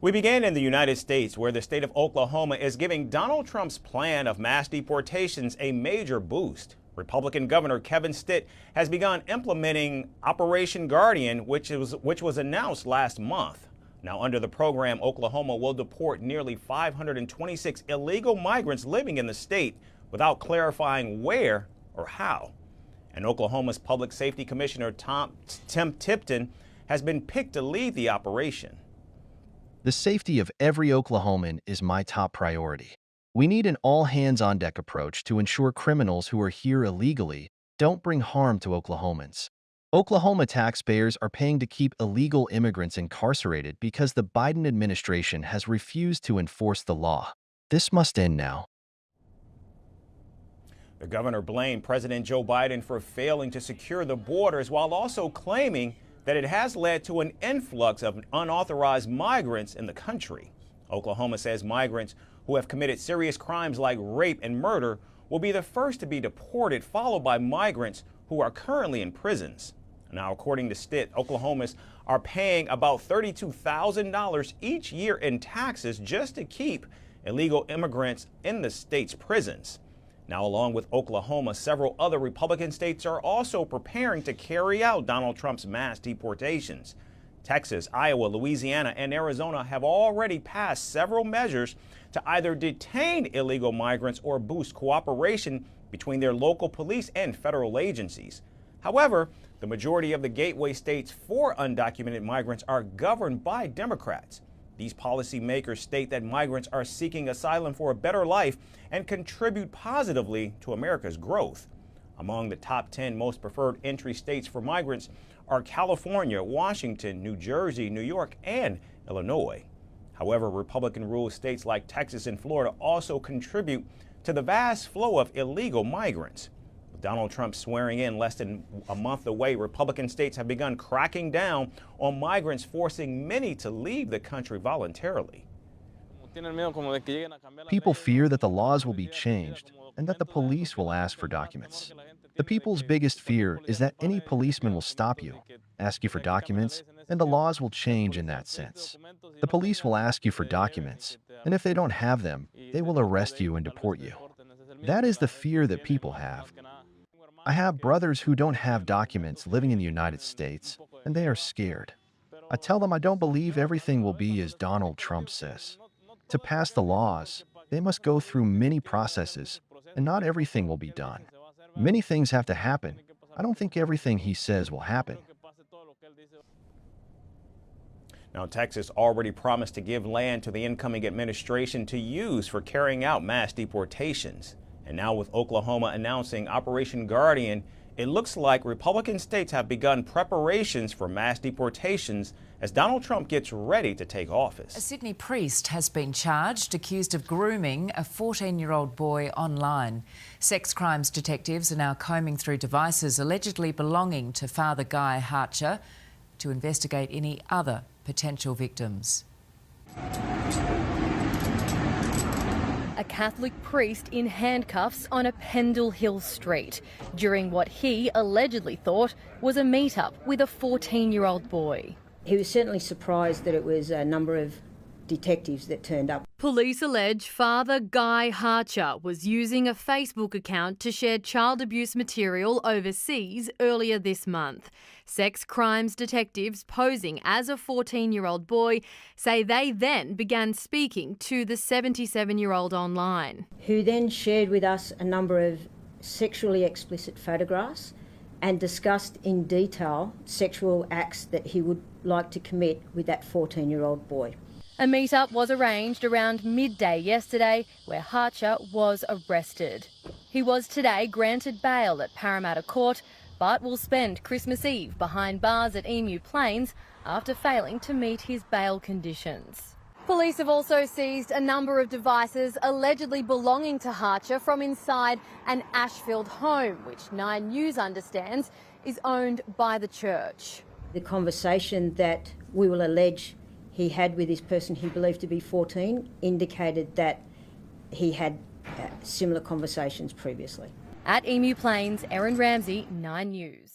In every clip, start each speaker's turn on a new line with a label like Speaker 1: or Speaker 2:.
Speaker 1: We began in the United States, where the state of Oklahoma is giving Donald Trump's plan of mass deportations a major boost. Republican Governor Kevin Stitt has begun implementing Operation Guardian, which was announced last month. Now, under the program, Oklahoma will deport nearly 526 illegal migrants living in the state without clarifying where or how. And Oklahoma's Public Safety Commissioner Tim Tipton has been picked to lead the operation.
Speaker 2: The safety of every Oklahoman is my top priority. We need an all-hands-on-deck approach to ensure criminals who are here illegally don't bring harm to Oklahomans. Oklahoma taxpayers are paying to keep illegal immigrants incarcerated because the Biden administration has refused to enforce the law. This must end now.
Speaker 1: The governor blamed President Joe Biden for failing to secure the borders while also claiming that it has led to an influx of unauthorized migrants in the country. Oklahoma says migrants who have committed serious crimes like rape and murder will be the first to be deported, followed by migrants who are currently in prisons. Now, according to Stitt, Oklahomans are paying about $32,000 each year in taxes just to keep illegal immigrants in the state's prisons. Now, along with Oklahoma, several other Republican states are also preparing to carry out Donald Trump's mass deportations. Texas, Iowa, Louisiana, and Arizona have already passed several measures to either detain illegal migrants or boost cooperation between their local police and federal agencies. However, the majority of the gateway states for undocumented migrants are governed by Democrats. These policymakers state that migrants are seeking asylum for a better life and contribute positively to America's growth. Among the top 10 most preferred entry states for migrants are California, Washington, New Jersey, New York, and Illinois. However, Republican-ruled states like Texas and Florida also contribute to the vast flow of illegal migrants. With Donald Trump swearing in less than a month away, Republican states have begun cracking down on migrants, forcing many to leave the country voluntarily.
Speaker 2: People fear that the laws will be changed and that the police will ask for documents. The people's biggest fear is that any policeman will stop you, ask you for documents, and the laws will change in that sense. The police will ask you for documents, and if they don't have them, they will arrest you and deport you. That is the fear that people have. I have brothers who don't have documents living in the United States, and they are scared. I tell them I don't believe everything will be as Donald Trump says. To pass the laws, they must go through many processes, and not everything will be done. Many things have to happen. I don't think everything he says will happen.
Speaker 1: Now, Texas already promised to give land to the incoming administration to use for carrying out mass deportations. And now with Oklahoma announcing Operation Guardian, it looks like Republican states have begun preparations for mass deportations as Donald Trump gets ready to take office.
Speaker 3: A Sydney priest has been charged, accused of grooming a 14-year-old boy online. Sex crimes detectives are now combing through devices allegedly belonging to Father Guy Harcher to investigate any other potential victims.
Speaker 4: A Catholic priest in handcuffs on a Pendle Hill street during what he allegedly thought was a meet-up with a 14-year-old boy.
Speaker 5: He was certainly surprised that it was a number of detectives that turned up.
Speaker 4: Police allege Father Guy Harcher was using a Facebook account to share child abuse material overseas earlier this month. Sex crimes detectives posing as a 14-year-old boy say they then began speaking to the 77-year-old online.
Speaker 5: Who then shared with us a number of sexually explicit photographs and discussed in detail sexual acts that he would like to commit with that 14-year-old boy.
Speaker 4: A meet-up was arranged around midday yesterday where Harcher was arrested. He was today granted bail at Parramatta Court but will spend Christmas Eve behind bars at Emu Plains after failing to meet his bail conditions. Police have also seized a number of devices allegedly belonging to Harcher from inside an Ashfield home, which Nine News understands is owned by the church.
Speaker 5: The conversation that we will allege he had with this person he believed to be 14 indicated that he had similar conversations previously.
Speaker 4: At Emu Plains, Erin Ramsey, 9 News.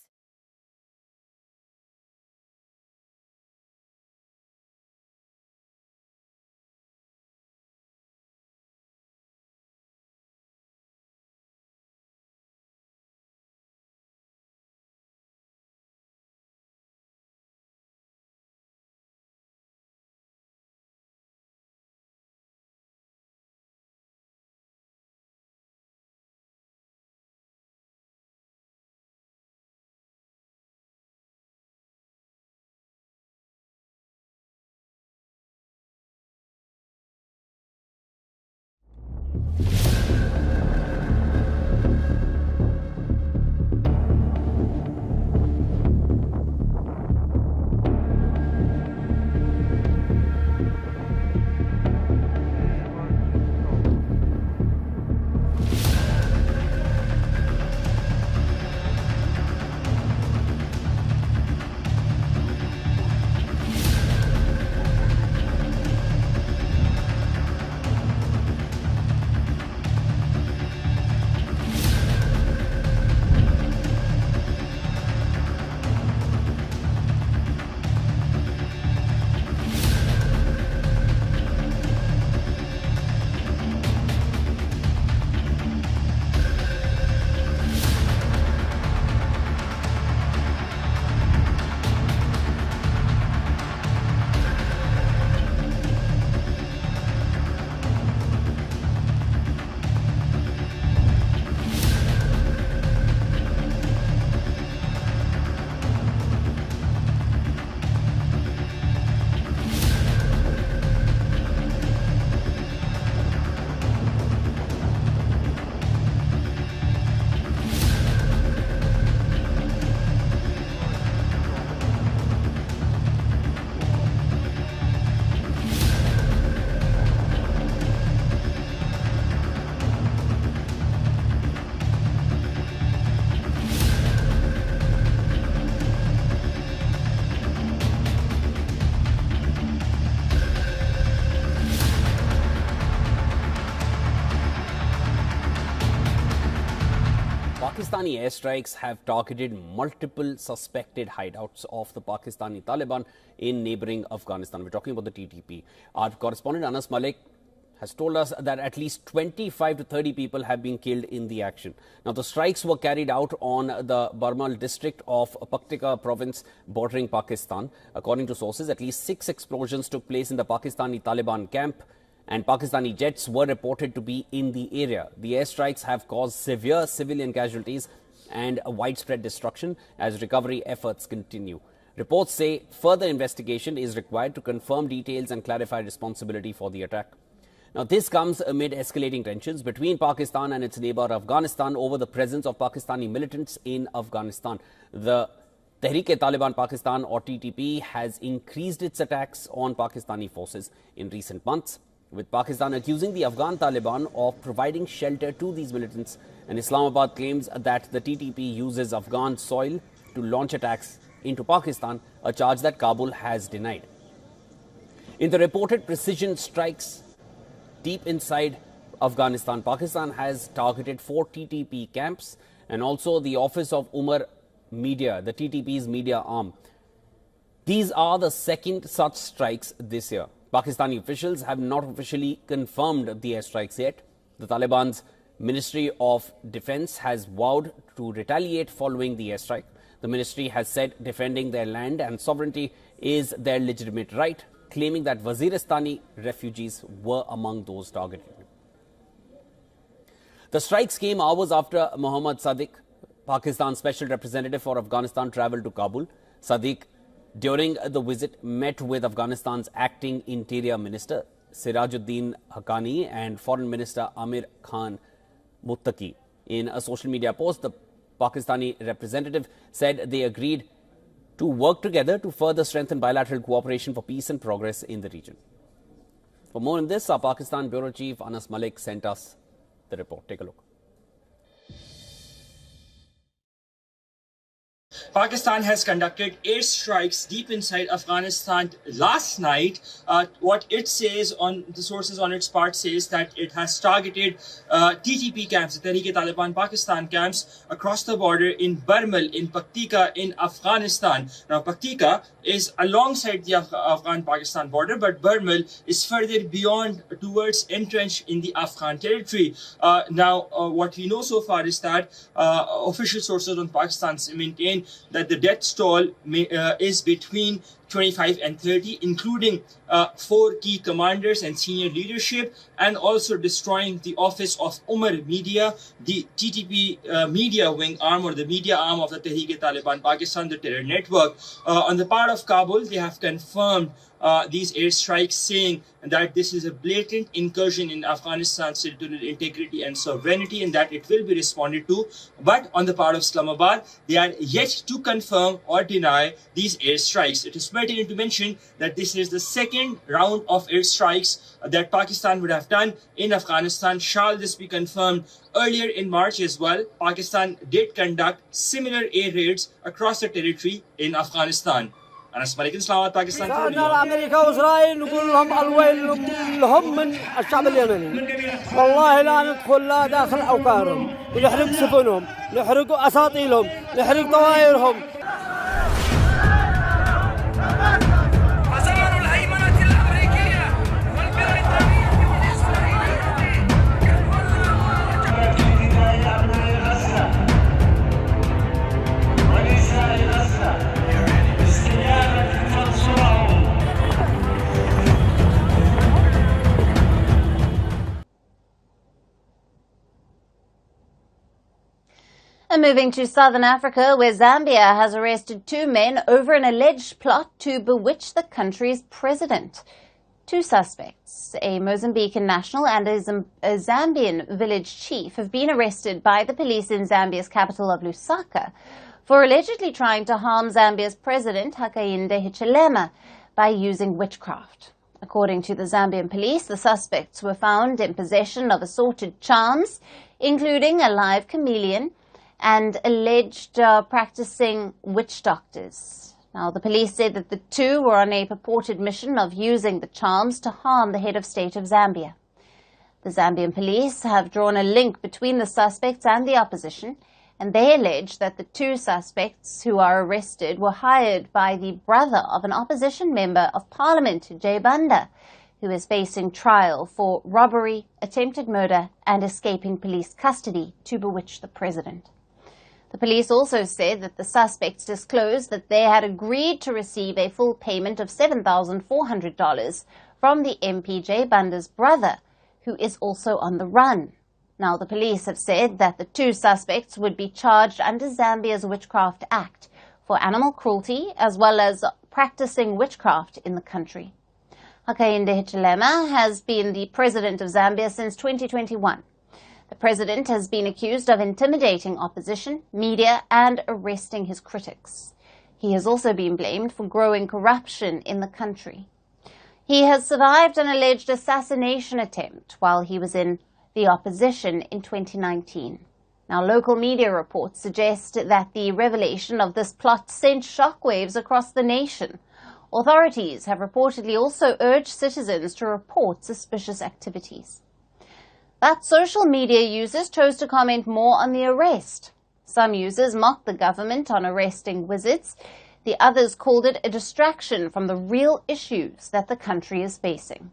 Speaker 6: Pakistani airstrikes have targeted multiple suspected hideouts of the Pakistani Taliban in neighboring Afghanistan. We're talking about the TTP. Our correspondent Anas Malik has told us that at least 25 to 30 people have been killed in the action. Now, the strikes were carried out on the Barmal district of Paktika province bordering Pakistan. According to sources, at least 6 explosions took place in the Pakistani Taliban camp, and Pakistani jets were reported to be in the area. The airstrikes have caused severe civilian casualties and a widespread destruction as recovery efforts continue. Reports say further investigation is required to confirm details and clarify responsibility for the attack. Now, this comes amid escalating tensions between Pakistan and its neighbor Afghanistan over the presence of Pakistani militants in Afghanistan. The Tehreek-e-Taliban Pakistan, or TTP, has increased its attacks on Pakistani forces in recent months, with Pakistan accusing the Afghan Taliban of providing shelter to these militants, and Islamabad claims that the TTP uses Afghan soil to launch attacks into Pakistan, a charge that Kabul has denied. In the reported precision strikes deep inside Afghanistan, Pakistan has targeted 4 TTP camps and also the office of Umar Media, the TTP's media arm. These are the second such strikes this year. Pakistani officials have not officially confirmed the airstrikes yet. The Taliban's Ministry of Defense has vowed to retaliate following the airstrike. The ministry has said defending their land and sovereignty is their legitimate right, claiming that Waziristani refugees were among those targeted. The strikes came hours after Mohammad Sadiq, Pakistan's special representative for Afghanistan, travelled to Kabul. Sadiq, during the visit, met with Afghanistan's acting Interior Minister Sirajuddin Haqqani and Foreign Minister Amir Khan Muttaqi. In a social media post, the Pakistani representative said they agreed to work together to further strengthen bilateral cooperation for peace and progress in the region. For more on this, our Pakistan Bureau Chief Anas Malik sent us the report. Take a look.
Speaker 7: Pakistan has conducted airstrikes deep inside Afghanistan last night. What it says on the sources on its part says that it has targeted TTP camps, the Tehreek-e-Taliban Pakistan camps across the border in Barmal, in Paktika, in Afghanistan. Now, Paktika is alongside the Afghan-Pakistan border, but Barmal is further beyond towards entrenched in the Afghan territory. What we know so far is that official sources on Pakistan maintain that the death toll is between 25 and 30, including 4 key commanders and senior leadership, and also destroying the office of Umar Media, the TTP media wing arm, or the media arm of the Tehreek-e-Taliban Pakistan, the terror network. On the part of Kabul, they have confirmed these airstrikes, saying that this is a blatant incursion in Afghanistan's territorial integrity and sovereignty, and that it will be responded to. But on the part of Islamabad, they are yet to confirm or deny these airstrikes. It is pertinent to mention that this is the second round of airstrikes that Pakistan would have done in Afghanistan. Shall this be confirmed? Earlier in March as well, Pakistan did conduct similar air raids across the territory in Afghanistan. أنس مالك إسلامات باكستان.
Speaker 8: سألنا أمريكا وإسرائيل نقول لهم الويل لهم من الشعب اليمني. والله لا ندخل لا داخل أوكارهم، ونحرق سفنهم، نحرق أساطيلهم، نحرق طوائرهم.
Speaker 9: And moving to southern Africa, where Zambia has arrested 2 men over an alleged plot to bewitch the country's president. 2 suspects, a Mozambican national and a Zambian village chief, have been arrested by the police in Zambia's capital of Lusaka for allegedly trying to harm Zambia's president, Hakainde Hichilema, by using witchcraft. According to the Zambian police, the suspects were found in possession of assorted charms, including a live chameleon, and alleged practicing witch doctors. Now, the police said that the 2 were on a purported mission of using the charms to harm the head of state of Zambia. The Zambian police have drawn a link between the suspects and the opposition and they allege that the two suspects who are arrested were hired by the brother of an opposition member of parliament, Jay Banda, who is facing trial for robbery, attempted murder, and escaping police custody to bewitch the president. The police also said that the suspects disclosed that they had agreed to receive a full payment of $7,400 from the MP Jay Banda's brother, who is also on the run. Now, the police have said that the two suspects would be charged under Zambia's Witchcraft Act for animal cruelty as well as practicing witchcraft in the country. Hakainde Hichilema has been the president of Zambia since 2021. The president has been accused of intimidating opposition, media, and arresting his critics. He has also been blamed for growing corruption in the country. He has survived an alleged assassination attempt while he was in the opposition in 2019. Now, local media reports suggest that the revelation of this plot sent shockwaves across the nation. Authorities have reportedly also urged citizens to report suspicious activities. But social media users chose to comment more on the arrest. Some users mocked the government on arresting wizards. The others called it a distraction from the real issues that the country is facing.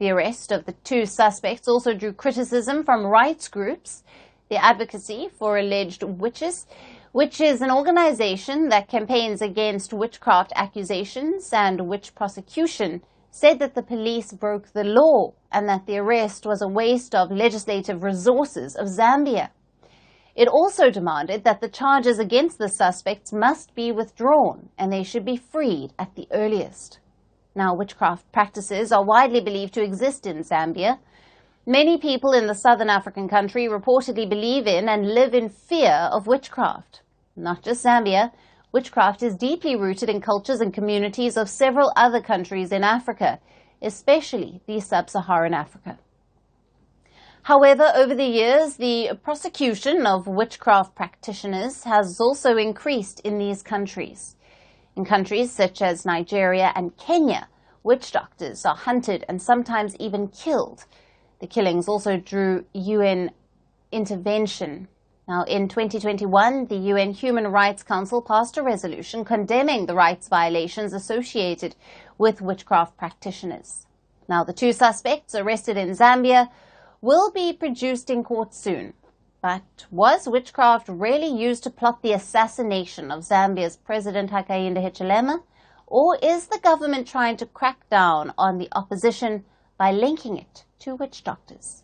Speaker 9: The arrest of the two suspects also drew criticism from rights groups. The Advocacy for Alleged Witches, which is an organization that campaigns against witchcraft accusations and witch prosecution, said that the police broke the law and that the arrest was a waste of legislative resources of Zambia. It also demanded that the charges against the suspects must be withdrawn and they should be freed at the earliest. Now, witchcraft practices are widely believed to exist in Zambia. Many people in the southern African country reportedly believe in and live in fear of witchcraft. Not just Zambia, witchcraft is deeply rooted in cultures and communities of several other countries in Africa, especially the sub-Saharan Africa. However, over the years, the prosecution of witchcraft practitioners has also increased in these countries. In countries such as Nigeria and Kenya, witch doctors are hunted and sometimes even killed. The killings also drew UN intervention. Now, in 2021, the UN Human Rights Council passed a resolution condemning the rights violations associated with witchcraft practitioners. Now, the two suspects arrested in Zambia will be produced in court soon. But was witchcraft really used to plot the assassination of Zambia's President Hakainde Hichilema? Or is the government trying to crack down on the opposition by linking it to witch doctors?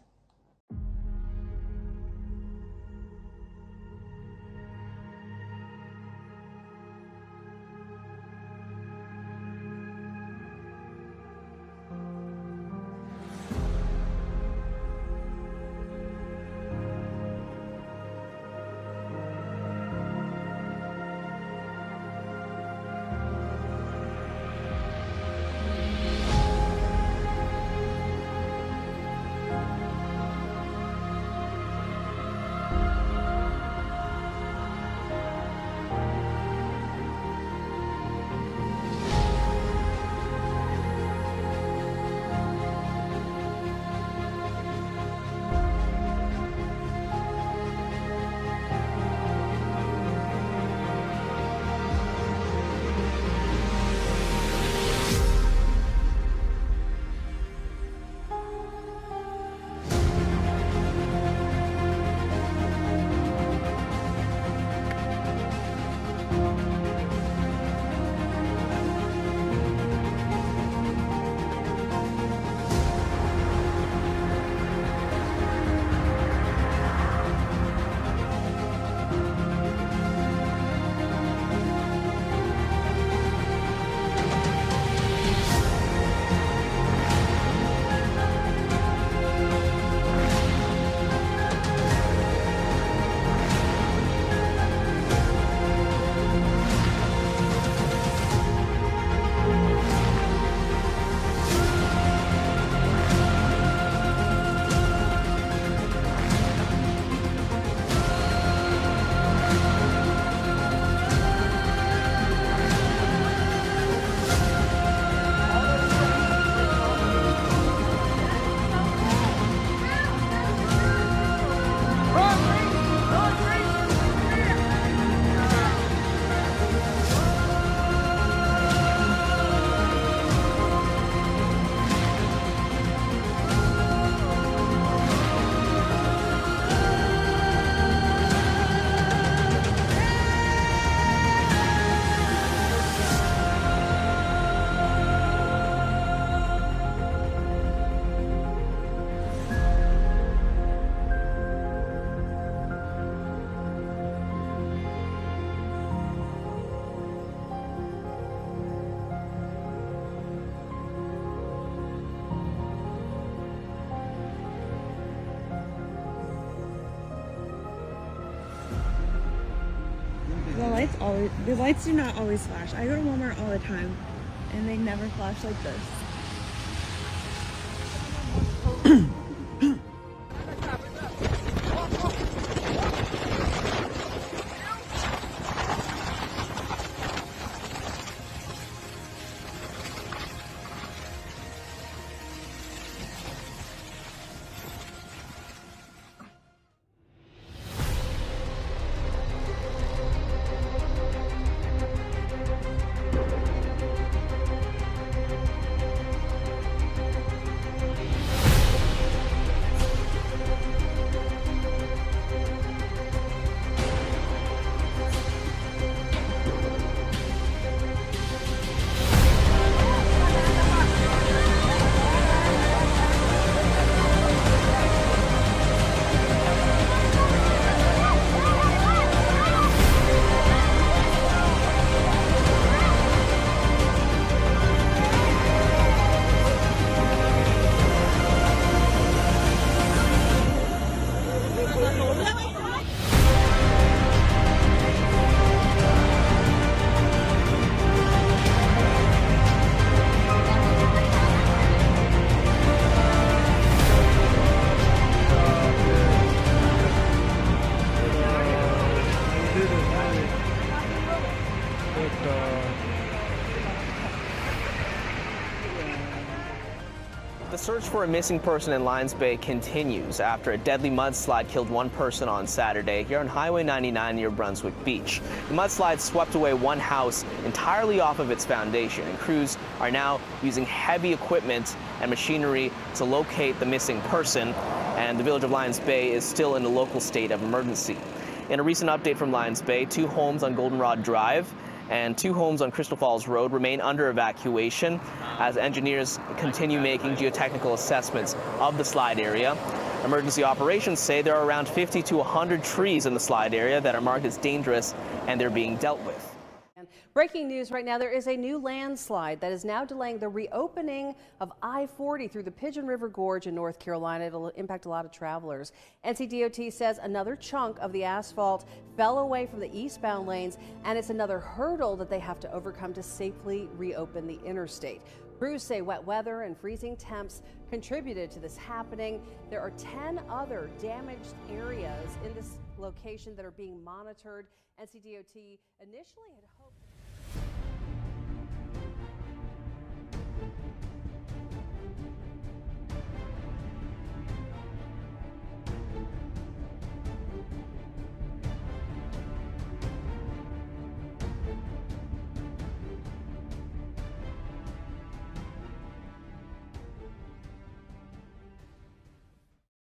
Speaker 10: the lights do not always flash. I go to Walmart all the time, and they never flash like this.
Speaker 11: The search for a missing person in Lions Bay continues after a deadly mudslide killed one person on Saturday here on Highway 99 near Brunswick Beach. The mudslide swept away one house entirely off of its foundation, and crews are now using heavy equipment and machinery to locate the missing person, and the village of Lions Bay is still in a local state of emergency. In a recent update from Lions Bay, 2 homes on Goldenrod Drive and 2 homes on Crystal Falls Road remain under evacuation as engineers continue making geotechnical assessments of the slide area. Emergency operations say there are around 50 to 100 trees in the slide area that are marked as dangerous, and they're being dealt with.
Speaker 12: Breaking news right now, there is a new landslide that is now delaying the reopening of I-40 through the Pigeon River Gorge in North Carolina. It'll impact a lot of travelers. NCDOT says another chunk of the asphalt fell away from the eastbound lanes, and it's another hurdle that they have to overcome to safely reopen the interstate. Crews say wet weather and freezing temps contributed to this happening. There are 10 other damaged areas in this location that are being monitored. NCDOT initially had hoped